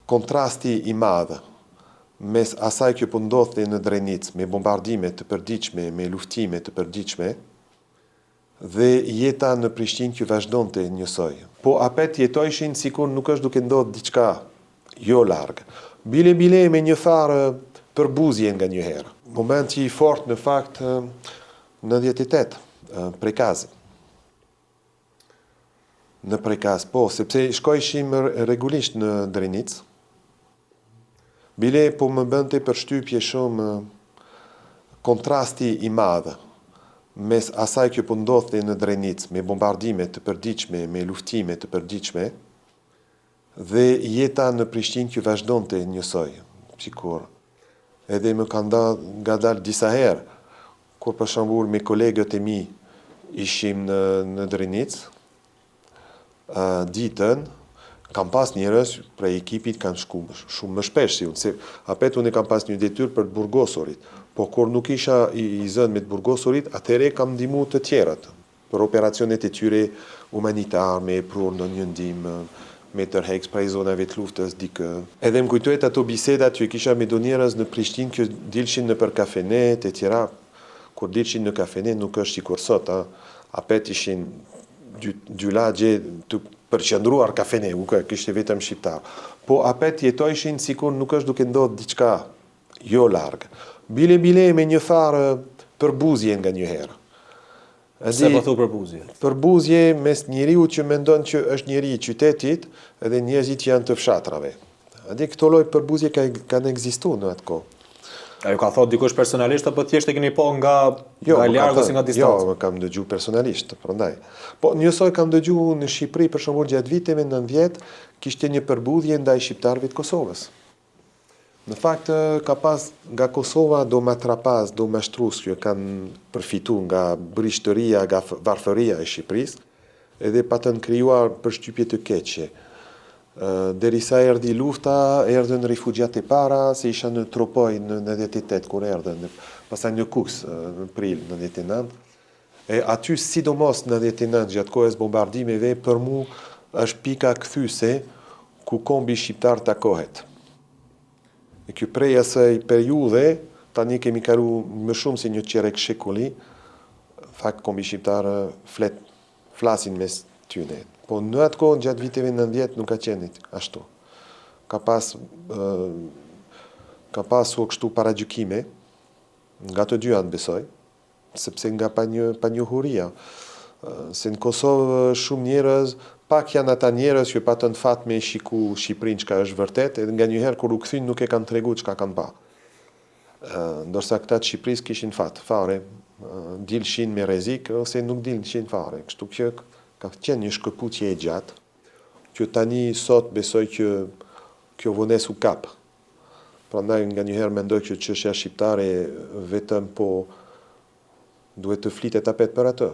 kontrasti i madh mes asaj që po ndodhte në Drenicë me bombardime të përditshme, me luftime të përditshme, dhe jeta në Prishtinë që vazhdonte njësoj. Po apet jetojshin sikur nuk është duke ndodhur diçka jo larg. Bile me një farë përbuzje nga një herë. Momenti i fort në fakt 98 Prekaz. Në Prekaz, po, sepse shkojshim rregullisht në Drenicë. Bile po më bënte përshtypje shumë kontrasti i madh mes asaj që po ndodhte në Drenicë me bombardime të përditshme, me luftime të përditshme, dhe jeta në Prishtinë që vazhdonte njësoj, sikur. Edhe më kanë ngadalë disa herë, kur për shembull me kolegët e mi ishim në Drenicë, ditën, kam pas njerëz prej ekipit kanë shku shumë më shpesh si unë, se apet unë kam pas një detyrë për të burgosurit, po kur nuk isha i zënë me të burgosurit, atëhere kam ndihmu të tjerat, për operacionet e tyre humanitar, me prur në një ndihmë, me tërheqës prej zonave të luftës dikë. Edhe më kujtohet ato bisedat që kisha me do njerëz në Prishtinë që dilshin në për kafenet e tjera, kur dilshin në kafenet nuk është sikur sot, apet ishin dy lagje të përqendruar kafene, kishte vetëm shqiptar. Po apet jetojshin sikur nuk është duke ndodhur diçka jo larg. Bile me një farë përbuzje nga një herë. Se po thu përbuzje? Përbuzje mes njeriu që mendon që është njeri i qytetit edhe njerëzit që janë të fshatrave. Këto lloj përbuzje kanë ekzistuar në atë kohë. A ju ka thot dikush personalisht apo thjesht e keni po nga larg ose nga distancë? Jo, kam dëgju personalisht, prandaj. Po njësoj kam dëgju në Shqipëri për shembull gjatë viteve 90 kishte një përbuzje ndaj shqiptarëve të Kosovës. Në fakt ka pas nga Kosova do matrapaz, do mashtrus që kanë përfitu nga brishtëria, nga varfëria e Shqipërisë, edhe patën krijuar përshtypje të keqe. Derisa erdhi lufta, erdhën rifugjat e para, se isha në Tropoj në 98 kur erdhën, pastaj në Kuks në prill në 99. E aty sidomos në 99 gjatë kohës bombardimeve për mu është pika kthyese ku kombi shqiptar takohet. E ky prej asaj periudhe, tani kemi kalu më shumë se një qerek shekulli, fakt kombi shqiptar flasin mes tyne. Po në atë kohë gjatë viteve 90 nuk ka qenë ashtu. Ka pasur kështu paragjykime, nga të dy anë besoj, sepse nga panjohuria. Se në Kosovë shumë njerëz, pak janë ata njerëz që patën fat me shiku Shqipërinë çka është vërtet, edhe nga një herë kur u kthyn nuk e kanë treguar çka kanë pa. Ndërsa këta të Shqipërisë kishin fat, fare, dilshin me rrezik ose nuk dilshin fare, kështu që ka qenë një shkëputje e gjatë, që tani sot besoj që kjo vones u kap. Prandaj nga një herë mendoj që çështja shqiptare vetëm po duhet të flitet apet për atë.